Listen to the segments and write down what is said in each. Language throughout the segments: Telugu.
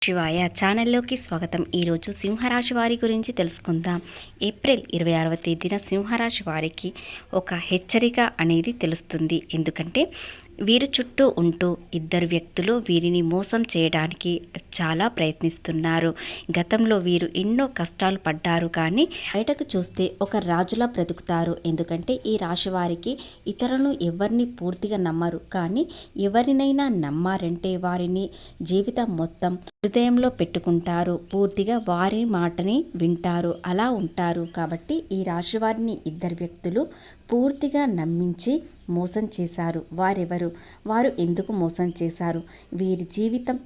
శివాయ ఛానల్లోకి స్వాగతం. ఈరోజు సింహరాశి వారి గురించి తెలుసుకుందాం. ఏప్రిల్ 26వ తేదీన సింహరాశి వారికి ఒక హెచ్చరిక అనేది తెలుస్తుంది. ఎందుకంటే వీరి చుట్టూ ఉంటూ ఇద్దరు వ్యక్తులు వీరిని మోసం చేయడానికి చాలా ప్రయత్నిస్తున్నారు. గతంలో వీరు ఎన్నో కష్టాలు పడ్డారు, కానీ బయటకు చూస్తే ఒక రాజులా బ్రతుకుతారు. ఎందుకంటే ఈ రాశి వారికి ఇతరులను ఎవరిని పూర్తిగా నమ్మరు, కానీ ఎవరినైనా నమ్మారంటే వారిని జీవితం మొత్తం హృదయంలో పెట్టుకుంటారు. పూర్తిగా వారి మాటని వింటారు, అలా ఉంటారు. కాబట్టి ఈ రాశి వారిని ఇద్దరు వ్యక్తులు పూర్తిగా నమ్మించి మోసం చేశారు. వారు ఎందుకు మోసం చేశారు, వీరి జీవితం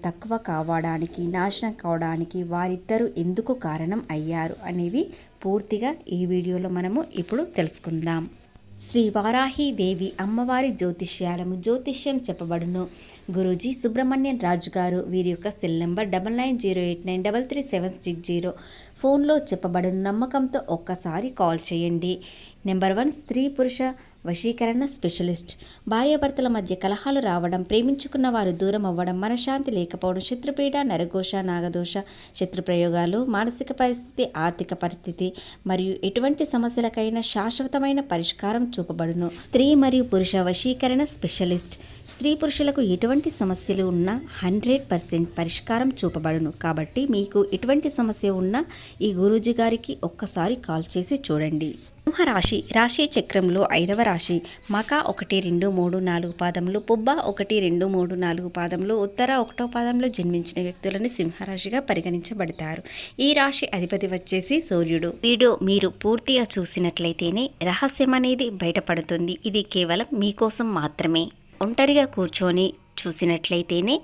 తక్కువ కావడానికి, నాశనం కావడానికి వారిద్దరూ ఎందుకు కారణం అయ్యారు అనేవి పూర్తిగా ఈ వీడియోలో మనము ఇప్పుడు తెలుసుకుందాం. శ్రీ వారాహి దేవి అమ్మవారి జ్యోతిష్యం చెప్పబడును. గురూజీ సుబ్రహ్మణ్యం రాజు గారు. వీరి యొక్క సెల్ నెంబర్ 9908933760. ఫోన్లో చెప్పబడును. నమ్మకంతో ఒక్కసారి కాల్ చేయండి. నెంబర్ 1, స్త్రీ పురుష వశీకరణ స్పెషలిస్ట్. భార్యాభర్తల మధ్య కలహాలు రావడం, ప్రేమించుకున్న వారు దూరం అవ్వడం, మనశ్శాంతి లేకపోవడం, శత్రుపీడ, నరఘోష, నాగదోష, శత్రుప్రయోగాలు, మానసిక పరిస్థితి, ఆర్థిక పరిస్థితి మరియు ఎటువంటి సమస్యలకైనా శాశ్వతమైన పరిష్కారం చూపబడును. స్త్రీ మరియు పురుష వశీకరణ స్పెషలిస్ట్. స్త్రీ పురుషులకు ఎటువంటి సమస్యలు ఉన్నా 100% పరిష్కారం చూపబడును. కాబట్టి మీకు ఎటువంటి సమస్య ఉన్నా ఈ గురూజీ గారికి ఒక్కసారి కాల్ చేసి చూడండి. సింహరాశి రాశి చక్రంలో 5వ రాశి. మక 1, 2, 3, 4 పాదములు, పుబ్బ 1, 2, 3, 4 పాదములు, ఉత్తర 1వ పాదంలో జన్మించిన వ్యక్తులని సింహరాశిగా పరిగణించబడతారు. ఈ రాశి అధిపతి వచ్చేసి సూర్యుడు. వీడియో మీరు పూర్తిగా చూసినట్లయితేనే రహస్యం అనేది బయటపడుతుంది. ఇది కేవలం మీకోసం మాత్రమే. ఒంటరిగా కూర్చొని చూసినట్లయితేనే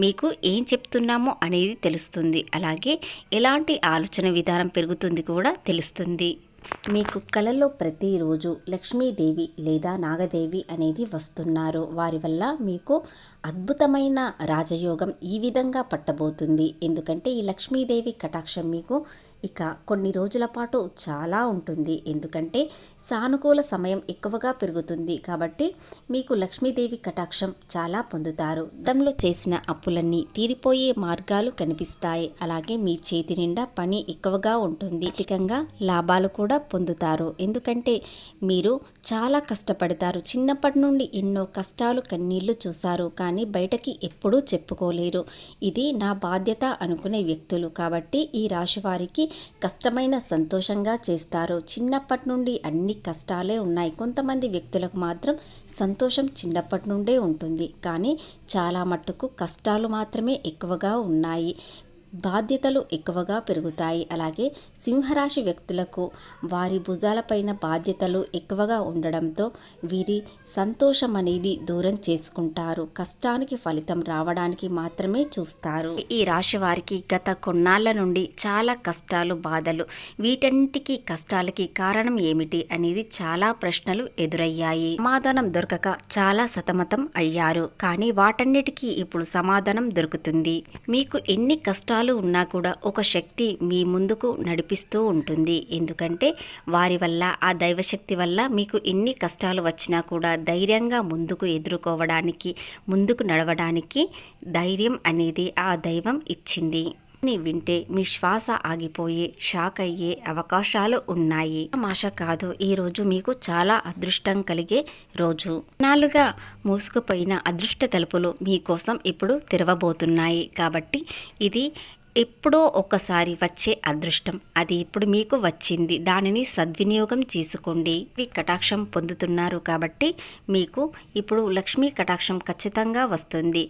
మీకు ఏం చెప్తున్నామో అనేది తెలుస్తుంది. అలాగే ఎలాంటి ఆలోచన విధానం పెరుగుతుంది కూడా తెలుస్తుంది. మీకు కలలో ప్రతిరోజు లక్ష్మీదేవి లేదా నాగదేవి అనేది వస్తున్నారు. వారి వల్ల మీకు అద్భుతమైన రాజయోగం ఈ విధంగా పట్టబోతుంది. ఎందుకంటే ఈ లక్ష్మీదేవి కటాక్షం మీకు ఇక కొన్ని రోజుల పాటు చాలా ఉంటుంది. ఎందుకంటే సానుకూల సమయం ఎక్కువగా పెరుగుతుంది. కాబట్టి మీకు లక్ష్మీదేవి కటాక్షం చాలా పొందుతారు. గతంలో చేసిన అప్పులన్నీ తీరిపోయే మార్గాలు కనిపిస్తాయి. అలాగే మీ చేతి నిండా పని ఎక్కువగా ఉంటుంది. ఆర్థికంగా లాభాలు కూడా పొందుతారు. ఎందుకంటే మీరు చాలా కష్టపడతారు. చిన్నప్పటి నుండి ఎన్నో కష్టాలు, కన్నీళ్లు చూశారు, కానీ బయటకి ఎప్పుడూ చెప్పుకోలేరు. ఇది నా బాధ్యత అనుకునే వ్యక్తులు. కాబట్టి ఈ రాశి వారికి కష్టమైన సంతోషంగా చేస్తారు. చిన్నప్పటి నుండి అన్ని కష్టాలే ఉన్నాయి. కొంతమంది వ్యక్తులకు మాత్రం సంతోషం చిన్నప్పటి నుండే ఉంటుంది, కానీ చాలా మట్టుకు కష్టాలు మాత్రమే ఎక్కువగా ఉన్నాయి. బాధ్యతలు ఎక్కువగా పెరుగుతాయి. అలాగే సింహరాశి వ్యక్తులకు వారి భుజాలపైన బాధ్యతలు ఎక్కువగా ఉండడంతో వీరి సంతోషం అనేది దూరం చేసుకుంటారు. కష్టానికి ఫలితం రావడానికి మాత్రమే చూస్తారు. ఈ రాశి వారికి గత కొన్నాళ్ళ నుండి చాలా కష్టాలు, బాధలు, వీటన్నిటికీ కష్టాలకి కారణం ఏమిటి అనేది చాలా ప్రశ్నలు ఎదురయ్యాయి. సమాధానం దొరకక చాలా సతమతం అయ్యారు, కానీ వాటన్నిటికీ ఇప్పుడు సమాధానం దొరుకుతుంది. మీకు ఎన్ని కష్టాలు ఉన్నా కూడా ఒక శక్తి మీ ముందుకు నడిపిస్తూ ఉంటుంది. ఎందుకంటే వారి వల్ల, ఆ దైవశక్తి వల్ల మీకు ఎన్ని కష్టాలు వచ్చినా కూడా ధైర్యంగా ముందుకు ఎదుర్కోవడానికి, ముందుకు నడవడానికి ధైర్యం అనేది ఆ దైవం ఇచ్చింది. వింటే మీ శ్వాస ఆగిపోయే, షాక్ అయ్యే అవకాశాలు ఉన్నాయి. ఆశ కాదు, ఈ రోజు మీకు చాలా అదృష్టం కలిగే రోజు. నాలుగా మూసుకుపోయిన అదృష్ట తలుపులు మీకోసం ఇప్పుడు తెరవబోతున్నాయి. కాబట్టి ఇది ఎప్పుడో ఒకసారి వచ్చే అదృష్టం, అది ఇప్పుడు మీకు వచ్చింది. దానిని సద్వినియోగం చేసుకోండి. మీ కటాక్షం పొందుతున్నారు కాబట్టి మీకు ఇప్పుడు లక్ష్మీ కటాక్షం ఖచ్చితంగా వస్తుంది.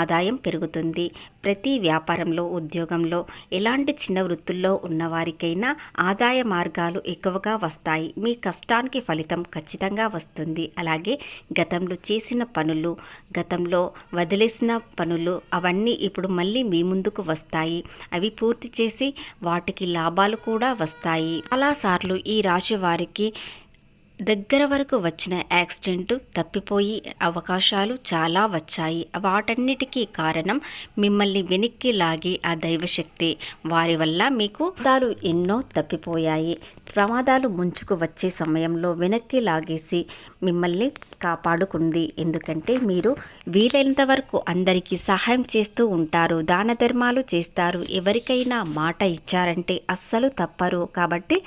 ఆదాయం పెరుగుతుంది. ప్రతి వ్యాపారంలో, ఉద్యోగంలో, ఎలాంటి చిన్న వృత్తుల్లో ఉన్నవారికైనా ఆదాయ మార్గాలు ఎక్కువగా వస్తాయి. మీ కష్టానికి ఫలితం ఖచ్చితంగా వస్తుంది. అలాగే గతంలో చేసిన పనులు, గతంలో వదిలేసిన పనులు అవన్నీ ఇప్పుడు మళ్ళీ మీ ముందుకు వస్తాయి. అవి పూర్తి చేసి వాటికి లాభాలు కూడా వస్తాయి. చాలాసార్లు ఈ రాశి వారికి దగ్గర వరకు వచ్చిన యాక్సిడెంట్ తప్పిపోయి అవకాశాలు చాలా వచ్చాయి. వాటన్నిటికీ కారణం మిమ్మల్ని వెనక్కి లాగి ఆ దైవశక్తి. వారి వల్ల మీకు ప్రమాదాలు ఎన్నో తప్పిపోయాయి. ప్రమాదాలు ముంచుకు వచ్చే సమయంలో వెనక్కి లాగేసి మిమ్మల్ని కాపాడుకుంది. ఎందుకంటే మీరు వీలైనంత వరకు అందరికీ సహాయం చేస్తూ ఉంటారు, దాన ధర్మాలు చేస్తారు. ఎవరికైనా మాట ఇచ్చారంటే అస్సలు తప్పరు. కాబట్టి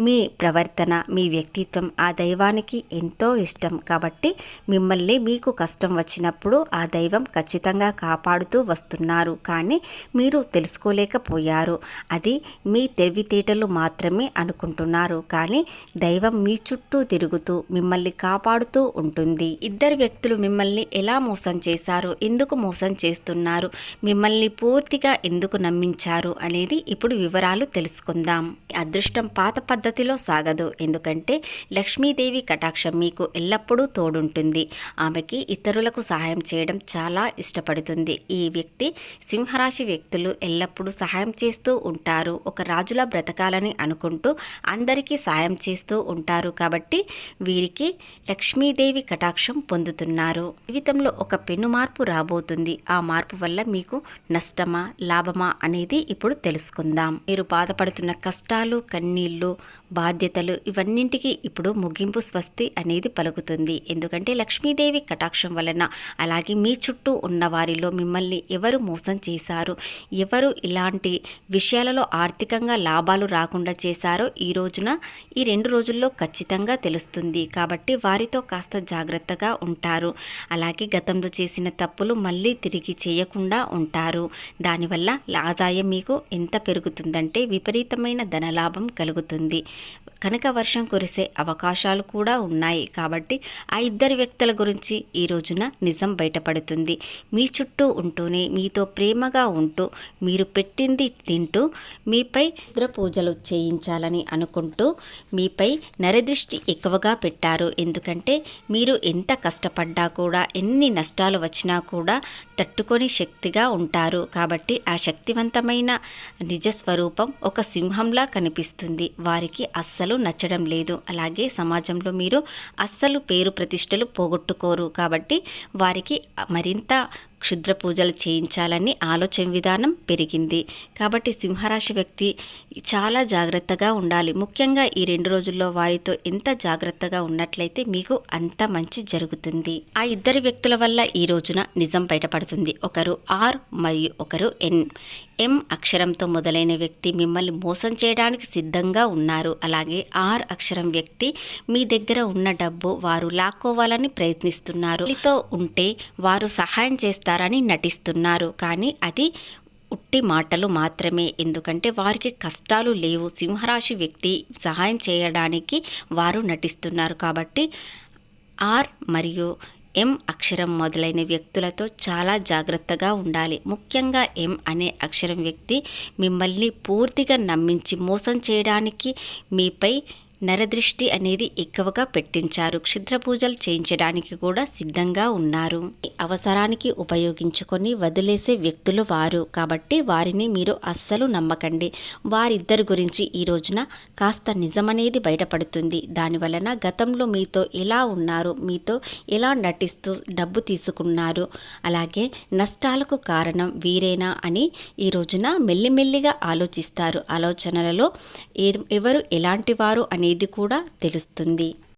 మీ ప్రవర్తన, మీ వ్యక్తిత్వం ఆ దైవానికి ఎంతో ఇష్టం. కాబట్టి మిమ్మల్ని మీకు కష్టం వచ్చినప్పుడు ఆ దైవం ఖచ్చితంగా కాపాడుతూ వస్తున్నారు. కానీ మీరు తెలుసుకోలేకపోయారు. అది మీ తెలివితేటలు మాత్రమే అనుకుంటున్నారు. కానీ దైవం మీ చుట్టూ తిరుగుతూ మిమ్మల్ని కాపాడుతూ ఉంటుంది. ఇద్దరు వ్యక్తులు మిమ్మల్ని ఎలా మోసం చేశారు, ఎందుకు మోసం చేస్తున్నారు, మిమ్మల్ని పూర్తిగా ఎందుకు నమ్మించారు అనేది ఇప్పుడు వివరాలు తెలుసుకుందాం. అదృష్టం పాత పద్ధతిలో సాగదు. ఎందుకంటే లక్ష్మీదేవి కటాక్షం మీకు ఎల్లప్పుడూ తోడుంటుంది. ఆమెకి ఇతరులకు సహాయం చేయడం చాలా ఇష్టపడుతుంది. ఈ వ్యక్తి సింహరాశి వ్యక్తులు ఎల్లప్పుడూ సహాయం చేస్తూ ఉంటారు. ఒక రాజులా బ్రతకాలని అనుకుంటూ అందరికీ సహాయం చేస్తూ ఉంటారు. కాబట్టి వీరికి లక్ష్మీదేవి కటాక్షం పొందుతున్నారు. జీవితంలో ఒక పెను మార్పు రాబోతుంది. ఆ మార్పు వల్ల మీకు నష్టమా లాభమా అనేది ఇప్పుడు తెలుసుకుందాం. మీరు బాధపడుతున్న కష్టాలు, కన్నీళ్లు, బాధ్యతలు ఇవన్నింటికి ఇప్పుడు ముగింపు స్వస్తి అనేది పలుకుతుంది. ఎందుకంటే లక్ష్మీదేవి కటాక్షం వలన, అలాగే మీ చుట్టూ ఉన్న వారిలో మిమ్మల్ని ఎవరు మోసం చేశారు, ఎవరు ఇలాంటి విషయాలలో ఆర్థికంగా లాభాలు రాకుండా చేశారో ఈ రోజున ఈ 2 రోజుల్లో ఖచ్చితంగా తెలుస్తుంది. కాబట్టి వారితో కాస్త జాగ్రత్తగా ఉంటారు. అలాగే గతంలో చేసిన తప్పులు మళ్ళీ తిరిగి చేయకుండా ఉంటారు. దానివల్ల ఆదాయం మీకు ఎంత పెరుగుతుందంటే విపరీతమైన ధనలాభం కలుగుతుంది. కనుక వర్షం కురిసే అవకాశాలు కూడా ఉన్నాయి. కాబట్టి ఆ ఇద్దరు వ్యక్తుల గురించి ఈ రోజున నిజం బయటపడుతుంది. మీ చుట్టూ ఉంటూనే మీతో ప్రేమగా ఉంటూ మీరు పెట్టింది తింటూ మీపై రుద్ర పూజలు చేయించాలని అనుకుంటూ మీపై నరదృష్టి ఎక్కువగా పెట్టారు. ఎందుకంటే మీరు ఎంత కష్టపడ్డా కూడా, ఎన్ని నష్టాలు వచ్చినా కూడా తట్టుకొని శక్తిగా ఉంటారు. కాబట్టి ఆ శక్తివంతమైన నిజస్వరూపం ఒక సింహంలా కనిపిస్తుంది. వారికి అస్సలు నచ్చడం లేదు. అలాగే సమాజంలో మీరు అస్సలు పేరు ప్రతిష్టలు పోగొట్టుకోరు. కాబట్టి వారికి మరింత క్షుద్ర పూజలు చేయించాలని ఆలోచన విధానం పెరిగింది. కాబట్టి సింహరాశి వ్యక్తి చాలా జాగ్రత్తగా ఉండాలి. ముఖ్యంగా ఈ 2 రోజుల్లో వారితో ఎంత జాగ్రత్తగా ఉన్నట్లయితే మీకు అంత మంచి జరుగుతుంది. ఆ ఇద్దరు వ్యక్తుల వల్ల ఈ రోజున నిజం బయటపడుతుంది. ఒకరు ఆర్ మరియు ఒకరు ఎన్. ఎం అక్షరంతో మొదలైన వ్యక్తి మిమ్మల్ని మోసం చేయడానికి సిద్ధంగా ఉన్నారు. అలాగే ఆర్ అక్షరం వ్యక్తి మీ దగ్గర ఉన్న డబ్బు వారు లాక్కోవాలని ప్రయత్నిస్తున్నారు. వీరితో ఉంటే వారు సహాయం చేస్తారని నటిస్తున్నారు. కానీ అది ఉట్టి మాటలు మాత్రమే. ఎందుకంటే వారికి కష్టాలు లేవు. సింహరాశి వ్యక్తి సహాయం చేయడానికి వారు నటిస్తున్నారు. కాబట్టి ఆర్ మరియు ఎం అక్షరం మొదలైన వ్యక్తులతో చాలా జాగ్రత్తగా ఉండాలి. ముఖ్యంగా ఎం అనే అక్షరం వ్యక్తి మిమ్మల్ని పూర్తిగా నమ్మించి మోసం చేయడానికి మీపై నరదృష్టి అనేది ఎక్కువగా పెట్టించారు. క్షుద్ర పూజలు చేయించడానికి కూడా సిద్ధంగా ఉన్నారు. అవసరానికి ఉపయోగించుకొని వదిలేసే వ్యక్తులు వారు. కాబట్టి వారిని మీరు అస్సలు నమ్మకండి. వారిద్దరి గురించి ఈ రోజున కాస్త నిజమనేది బయటపడుతుంది. దానివలన గతంలో మీతో ఎలా ఉన్నారు, మీతో ఎలా నటిస్తూ డబ్బు తీసుకున్నారు, అలాగే నష్టాలకు కారణం వీరేనా అని ఈ రోజున మెల్లిమెల్లిగా ఆలోచిస్తారు. ఆలోచనలలో ఎవరు ఎలాంటి వారు అనేది కూడా తెలుస్తుంది.